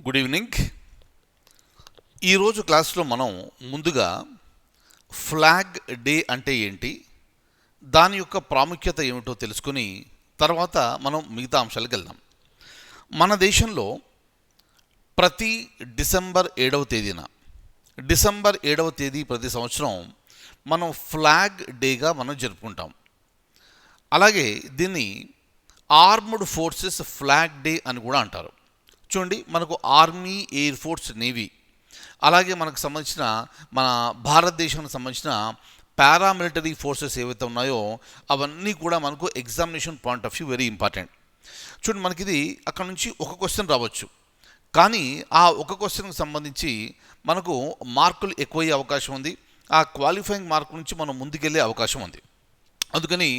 Good evening. ఈరోజు క్లాస్లో మనం ముందుగా ఫ్లాగ్ డే అంటే ఏంటి, దాని యొక్క ప్రాముఖ్యత ఏమిటో తెలుసుకుని తర్వాత మనం మిగతా అంశాలకు వెళ్దాం. మన దేశంలో ప్రతి డిసెంబర్ 7వ తేదీన ప్రతి సంవత్సరం మనం ఫ్లాగ్ డేగా మనం జరుపుకుంటాం. అలాగే దీన్ని ఆర్మ్డ్ ఫోర్సెస్ ఫ్లాగ్ డే అని కూడా అంటారు. చూడండి, మనకు ఆర్మీ, ఎయిర్ ఫోర్స్, నేవీ, అలాగే మనకు సంబంధించిన మన భారతదేశానికి సంబంధించిన పారామిలిటరీ ఫోర్సెస్ ఏవైతే ఉన్నాయో అవన్నీ కూడా మనకు examination point of view very important. చూడండి, మనకి ఇది అక్కడ నుంచి ఒక క్వశ్చన్ రావచ్చు, కానీ ఆ ఒక క్వశ్చన్కి సంబంధించి మనకు మార్కులు ఎక్కువయ్యే అవకాశం ఉంది. ఆ క్వాలిఫైయింగ్ మార్క్ నుంచి మనం ముందుకెళ్ళే అవకాశం ఉంది. అందుకని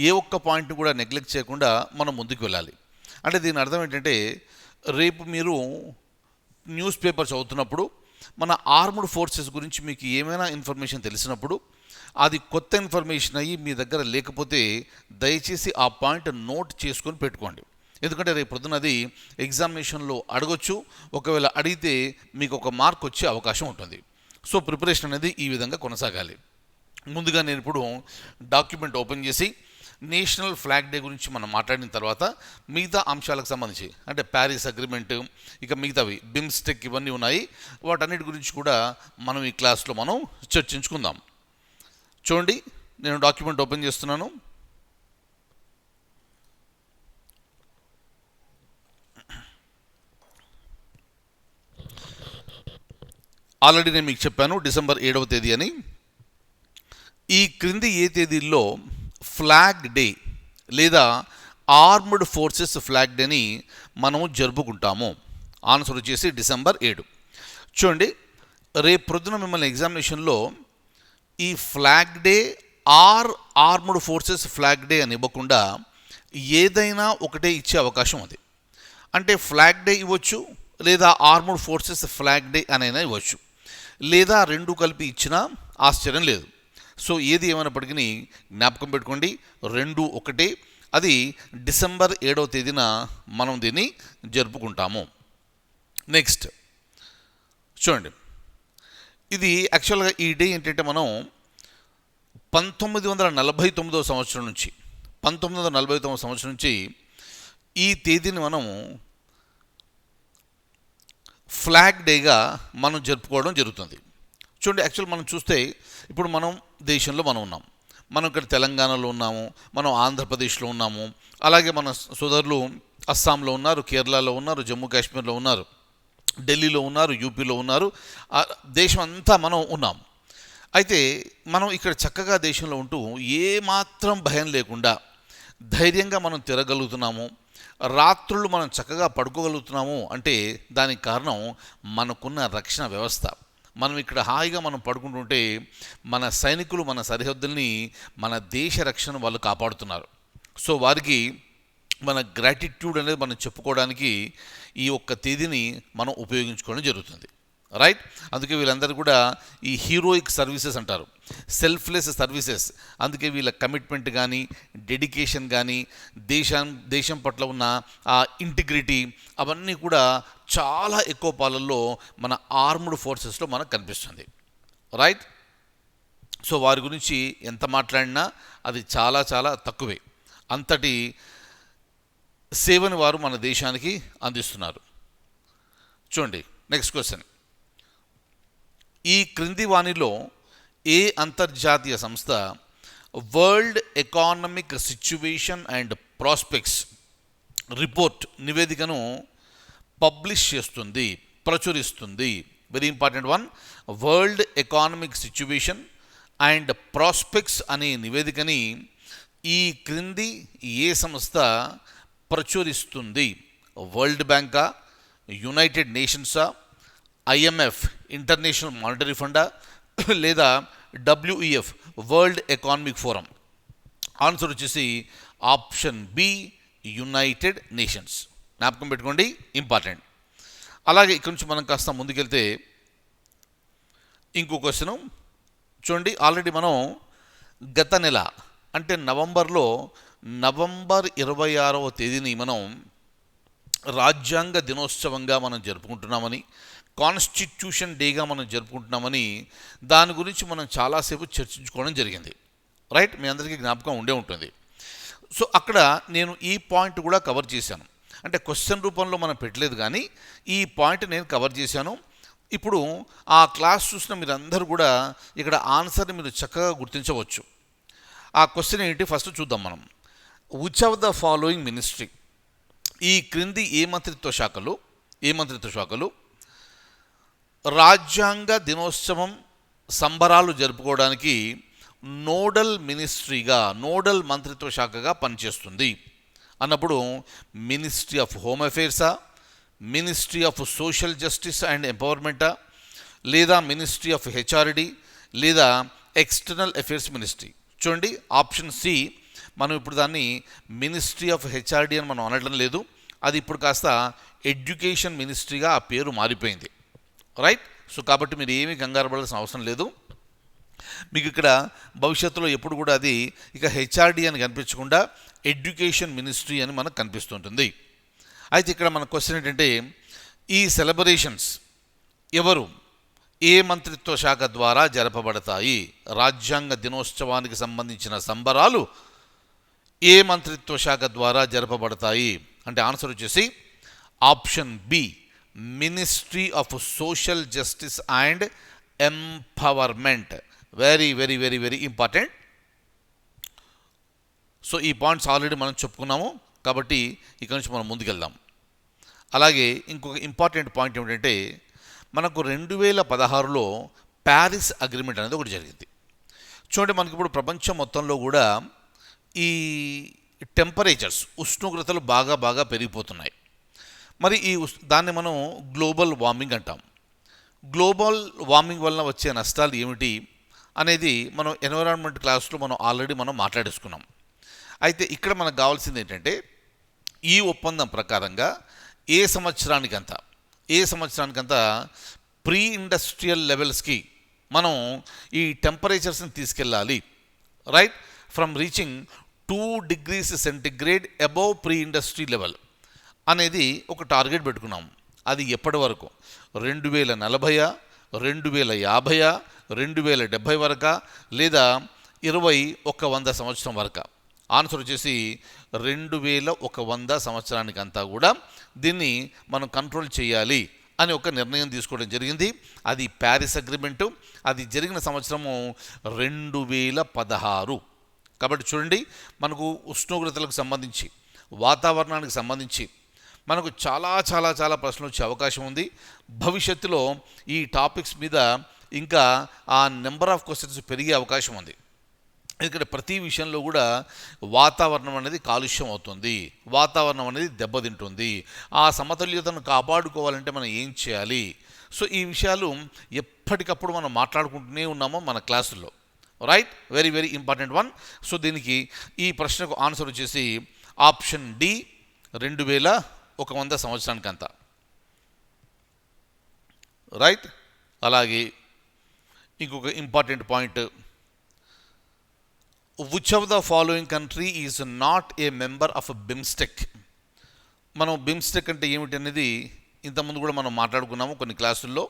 ఏ ఒక్క పాయింట్ని కూడా నెగ్లెక్ట్ చేయకుండా మనం ముందుకు వెళ్ళాలి. అంటే దీని అర్థం ఏంటంటే, రేపు మీరు న్యూస్ పేపర్ చదువుతున్నప్పుడు మన ఆర్మ్డ్ ఫోర్సెస్ గురించి మీకు ఏమైనా ఇన్ఫర్మేషన్ తెలిసినప్పుడు అది కొత్త ఇన్ఫర్మేషన్ అయ్యి మీ దగ్గర లేకపోతే దయచేసి ఆ పాయింట్ నోట్ చేసుకొని పెట్టుకోండి. ఎందుకంటే రేపు పొద్దున అది ఎగ్జామినేషన్లో అడగొచ్చు. ఒకవేళ అడిగితే మీకు ఒక మార్క్ వచ్చే అవకాశం ఉంటుంది. సో ప్రిపరేషన్ అనేది ఈ విధంగా కొనసాగాలి. ముందుగా నేను ఇప్పుడు డాక్యుమెంట్ ఓపెన్ చేసి నేషనల్ ఫ్లాగ్ డే గురించి మనం మాట్లాడిన తర్వాత మిగతా అంశాలకు సంబంధించి, అంటే ప్యారిస్ అగ్రిమెంట్, ఇక మిగతావి బిమ్స్టెక్, ఇవన్నీ ఉన్నాయి. వాటన్నిటి గురించి కూడా మనం ఈ క్లాస్లో మనం చర్చించుకుందాం. చూడండి, నేను డాక్యుమెంట్ ఓపెన్ చేస్తున్నాను. ఆల్రెడీ నేను మీకు చెప్పాను డిసెంబర్ 7వ తేదీ అని. ఈ క్రింది ఏ తేదీల్లో ఫ్లాగ్ డే లేదా ఆర్మ్డ్ ఫోర్సెస్ ఫ్లాగ్ డేని మనం జరుపుకుంటాము? ఆన్సర్ వచ్చేసి డిసెంబర్ 7. చూడండి, రేపు ప్రొద్దున మిమ్మల్ని ఎగ్జామినేషన్లో ఈ flag day or armed forces flag day అని ఇవ్వకుండా ఏదైనా ఒకటే ఇచ్చే అవకాశం ఉంది. అంటే ఫ్లాగ్ డే ఇవ్వచ్చు, లేదా ఆర్మ్డ్ ఫోర్సెస్ ఫ్లాగ్ డే అనైనా ఇవ్వచ్చు, లేదా రెండు కలిపి ఇచ్చినా ఆశ్చర్యం లేదు. సో ఏది ఏమైనప్పటికీ జ్ఞాపకం పెట్టుకోండి, రెండు ఒకటే. అది డిసెంబర్ 7వ తేదీన మనం దీన్ని జరుపుకుంటాము. నెక్స్ట్ చూడండి, ఇది యాక్చువల్గా ఈ డే ఏంటంటే మనం 1949వ సంవత్సరం నుంచి ఈ తేదీని మనం ఫ్లాగ్ డేగా మనం జరుపుకోవడం జరుగుతుంది. చూడండి, యాక్చువల్ మనం చూస్తే ఇప్పుడు మనం దేశంలో మనం ఉన్నాం. మనం ఇక్కడ తెలంగాణలో ఉన్నాము, మనం ఆంధ్రప్రదేశ్లో ఉన్నాము, అలాగే మన సోదరులు అస్సాంలో ఉన్నారు, కేరళలో ఉన్నారు, జమ్మూ కాశ్మీర్లో ఉన్నారు, ఢిల్లీలో ఉన్నారు, యూపీలో ఉన్నారు. దేశం అంతా మనం ఉన్నాం. అయితే మనం ఇక్కడ చక్కగా దేశంలో ఉంటూ ఏమాత్రం భయం లేకుండా ధైర్యంగా మనం తిరగలుగుతున్నాము, రాత్రులు మనం చక్కగా పడుకోగలుగుతున్నాము అంటే దానికి కారణం మనకున్న రక్షణ వ్యవస్థ. మనం ఇక్కడ హాయిగా మనం పడుకుంటుంటే మన సైనికులు మన సరిహద్దుల్ని, మన దేశ రక్షణ వాళ్ళు కాపాడుతున్నారు. సో వారికి మన గ్రాటిట్యూడ్ అనేది మనం చెప్పుకోవడానికి ఈ ఒక్క తేదీని మనం ఉపయోగించుకోవడం జరుగుతుంది. రైట్? అందుకే వీళ్ళందరూ కూడా ఈ హీరోయిక్ సర్వీసెస్ అంటారు, సెల్ఫ్లెస్ సర్వీసెస్. అందుకే వీళ్ళ కమిట్మెంట్ కానీ, డెడికేషన్ కానీ, దేశం పట్ల ఉన్న ఆ ఇంటిగ్రిటీ, అవన్నీ కూడా చాలా ఎక్కువ పాలల్లో మన ఆర్మ్డ్ ఫోర్సెస్లో మనకు కనిపిస్తుంది. రైట్? సో వారి గురించి ఎంత మాట్లాడినా అది చాలా చాలా తక్కువే. అంతటి సేవని వారు మన దేశానికి అందిస్తున్నారు. చూడండి, నెక్స్ట్ క్వశ్చన్. ఈ క్రింది వాణిలో ఏ అంతర్జాతీయ సంస్థ world economic situation and prospects report నివేదికను పబ్లిష్ చేస్తుంది, ప్రచురిస్తుంది? Very important one. World economic situation and prospects అనే నివేదికని ఈ క్రింది ఏ సంస్థ ప్రచురిస్తుంది? వరల్డ్ బ్యాంకా, యునైటెడ్ నేషన్సా, IMF ఇంటర్నేషనల్ మానిటరీ ఫండా, లేదా WEF world economic forum? Answer వచ్చేసి ఆప్షన్ బి, యునైటెడ్ నేషన్స్. జ్ఞాపకం పెట్టుకోండి, ఇంపార్టెంట్. అలాగే ఇక్కడి నుంచి మనం కాస్త ముందుకెళ్తే ఇంకో క్వశ్చను చూడండి. ఆల్రెడీ మనం గత నెల అంటే నవంబర్ 26వ తేదీని మనం రాజ్యాంగ దినోత్సవంగా మనం జరుపుకుంటున్నామని, కాన్స్టిట్యూషన్ డేగా మనం జరుపుకుంటున్నామని దాని గురించి మనం చాలాసేపు చర్చించుకోవడం జరిగింది. రైట్, మీ అందరికీ జ్ఞాపకం ఉండే ఉంటుంది. సో అక్కడ నేను ఈ పాయింట్ కూడా కవర్ చేశాను. అంటే క్వశ్చన్ రూపంలో మనం పెట్టలేదు, కానీ ఈ పాయింట్ నేను కవర్ చేశాను. ఇప్పుడు ఆ క్లాస్ చూసిన మీరందరూ కూడా ఇక్కడ ఆన్సర్ని మీరు చక్కగా గుర్తించవచ్చు. ఆ క్వశ్చన్ ఏంటి ఫస్ట్ చూద్దాం మనం. Which of the following ministry, ఈ క్రింది ఏ మంత్రిత్వ శాఖలు రాజ్యాంగ దినోత్సవం సంబరాలు జరుపుకోవడానికి నోడల్ మంత్రిత్వ శాఖగా పనిచేస్తుంది అన్నప్పుడు మినిస్ట్రీ ఆఫ్ హోమ్ అఫైర్సా, ministry of social justice and ఎంపవర్మెంటా, లేదా మినిస్ట్రీ ఆఫ్ హెచ్ఆర్డి, లేదా ఎక్స్టర్నల్ అఫైర్స్ మినిస్ట్రీ. చూడండి, ఆప్షన్ సి, మనం ఇప్పుడు దాన్ని మినిస్ట్రీ ఆఫ్ హెచ్ఆర్డి అని మనం అనడం లేదు, అది ఇప్పుడు కాస్త ఎడ్యుకేషన్ మినిస్ట్రీగా ఆ పేరు మారిపోయింది. రైట్, సో కాబట్టి మీరు ఏమీ కంగారు పడాల్సిన అవసరం లేదు. మీకు ఇక్కడ భవిష్యత్తులో ఎప్పుడు కూడా అది ఇక హెచ్ఆర్డి అని కనిపించకుండా ఎడ్యుకేషన్ మినిస్ట్రీ అని మనకు కనిపిస్తుంటుంది. అయితే ఇక్కడ మన క్వశ్చన్ ఏంటంటే, ఈ సెలబ్రేషన్స్ ఏ మంత్రిత్వ శాఖ ద్వారా జరపబడతాయి? రాజ్యాంగ దినోత్సవానికి సంబంధించిన సంబరాలు ఏ మంత్రిత్వ శాఖ ద్వారా జరపబడతాయి అంటే ఆన్సర్ వచ్చేసి option B, ministry of social justice and empowerment. Very very very very important. So ఈ పాయింట్స్ ఆల్రెడీ మనం చెప్పుకున్నాము, కాబట్టి ఇక్కడ నుంచి మనం ముందుకెళ్దాం. అలాగే ఇంకొక ఇంపార్టెంట్ పాయింట్ ఏమిటంటే, మనకు 2016లో ప్యారిస్ అగ్రిమెంట్ అనేది ఒకటి జరిగింది. చూడండి, మనకి ఇప్పుడు ప్రపంచం మొత్తంలో కూడా ఈ టెంపరేచర్స్, ఉష్ణోగ్రతలు బాగా పెరిగిపోతున్నాయి. మరి దాన్ని మనం గ్లోబల్ వార్మింగ్ అంటాం. గ్లోబల్ వార్మింగ్ వలన వచ్చే నష్టాలు ఏమిటి అనేది మనం ఎన్విరాన్మెంట్ క్లాస్లో ఆల్రెడీ మాట్లాడేసుకున్నాం. అయితే ఇక్కడ మనకు కావాల్సింది ఏంటంటే, ఈ ఒప్పందం ప్రకారంగా ఏ సంవత్సరానికంతా ప్రీ ఇండస్ట్రియల్ లెవెల్స్కి మనం ఈ టెంపరేచర్స్ని తీసుకెళ్ళాలి. Right, from reaching 2 degrees centigrade above pre industry level అనేది ఒక టార్గెట్ పెట్టుకున్నాం. అది ఎప్పటి వరకు? 2040, 2050, 2070 వరకా, లేదా 2100 సంవత్సరం వరకా? ఆన్సర్ వచ్చేసి 2100 సంవత్సరానికంతా కూడా దీన్ని మనం కంట్రోల్ చేయాలి అని ఒక నిర్ణయం తీసుకోవడం జరిగింది. అది ప్యారిస్ అగ్రిమెంటు. అది జరిగిన సంవత్సరము 2016. కాబట్టి చూడండి, మనకు ఉష్ణోగ్రతలకు సంబంధించి, వాతావరణానికి సంబంధించి మనకు చాలా ప్రశ్నలు వచ్చే అవకాశం ఉంది. భవిష్యత్తులో ఈ టాపిక్స్ మీద ఇంకా ఆ నెంబర్ ఆఫ్ క్వశ్చన్స్ పెరిగే అవకాశం ఉంది. ఎందుకంటే ప్రతి విషయంలో కూడా వాతావరణం అనేది కాలుష్యం అవుతుంది, వాతావరణం అనేది దెబ్బతింటుంది. ఆ సమతుల్యతను కాపాడుకోవాలంటే మనం ఏం చేయాలి? సో ఈ విషయాలు ఎప్పటికప్పుడు మనం మాట్లాడుకుంటూనే ఉన్నాము మన క్లాసుల్లో. Right, very very important one. So దీనికి ఈ ప్రశ్నకు ఆన్సర్ వచ్చేసి ఆప్షన్ డి, 2100 సంవత్సరానికంతా. రైట్, అలాగే ఇంకొక important point, which of the following country is not a member of BIMSTEC. మనం బిమ్స్టెక్ అంటే ఏమిటి అనేది ఇంతకుముందు కూడా మనం మాట్లాడుకున్నాము కొన్ని క్లాసుల్లో.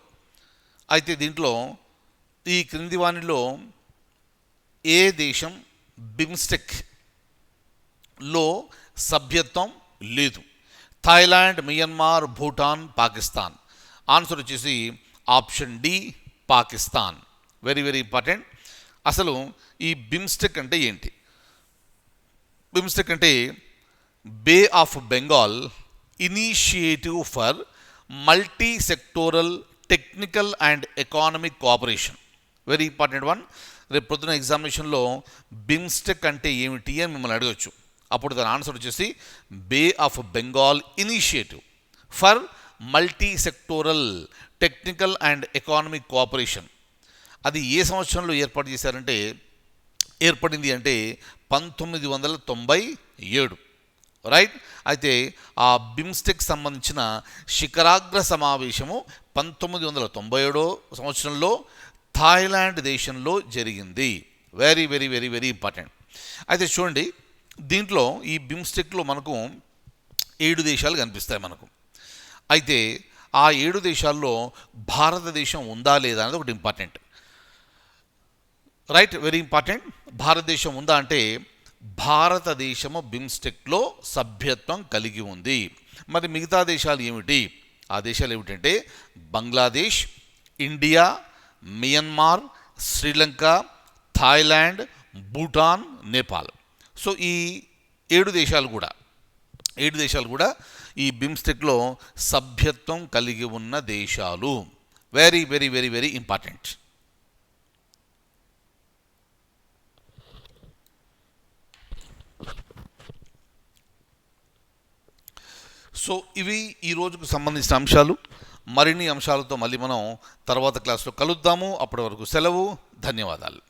అయితే దీంట్లో ఈ క్రింది వానిలో ఏ దేశం బిమ్స్టెక్లో సభ్యత్వం లేదు? Thailand, Myanmar, Bhutan, Pakistan. Answer వచ్చేసి option D, Pakistan. Very very important. అసలు ఈ బిమ్స్టెక్ అంటే ఏంటి? బిమ్స్టెక్ అంటే bay of Bengal initiative for multi sectoral technical and economic cooperation. Very important one. రేపు పొద్దున ఎగ్జామినేషన్లో బిమ్స్టెక్ అంటే ఏమిటి అని మిమ్మల్ని అడగచ్చు. అప్పుడు దాని ఆన్సర్ వచ్చేసి bay of Bengal initiative for multi sectoral technical and economic cooperation. అది ఏ సంవత్సరంలో ఏర్పడింది అంటే 1997. రైట్, అయితే ఆ బిమ్స్టెక్ సంబంధించిన శిఖరాగ్ర సమావేశము 1997 సంవత్సరంలో థాయిలాండ్ దేశంలో జరిగింది. Very very very very important. అయితే చూడండి, దీంట్లో ఈ బిమ్స్టెక్లో మనకు 7 దేశాలు కనిపిస్తాయి మనకు. అయితే ఆ 7 దేశాల్లో భారతదేశం ఉందా లేదా అనేది ఒకటి ఇంపార్టెంట్. Right, very important. భారతదేశం ఉందా అంటే భారతదేశము బిమ్స్టెక్లో సభ్యత్వం కలిగి ఉంది. మరి మిగతా దేశాలు ఏమిటి? ఆ దేశాలు ఏమిటంటే Bangladesh, India, Myanmar, Sri Lanka, Thailand, Bhutan, Nepal. So ఈ 7 దేశాలు కూడా ఈ బిమ్స్టెక్లో సభ్యత్వం కలిగి ఉన్న దేశాలు. Very very very very important. So ఇవి ఈ రోజుకు సంబంధించిన అంశాలు. మరిన్ని అంశాలతో మళ్ళీ మనం తర్వాత క్లాస్లో కలుద్దాము. అప్పటి వరకు సెలవు. ధన్యవాదాలు.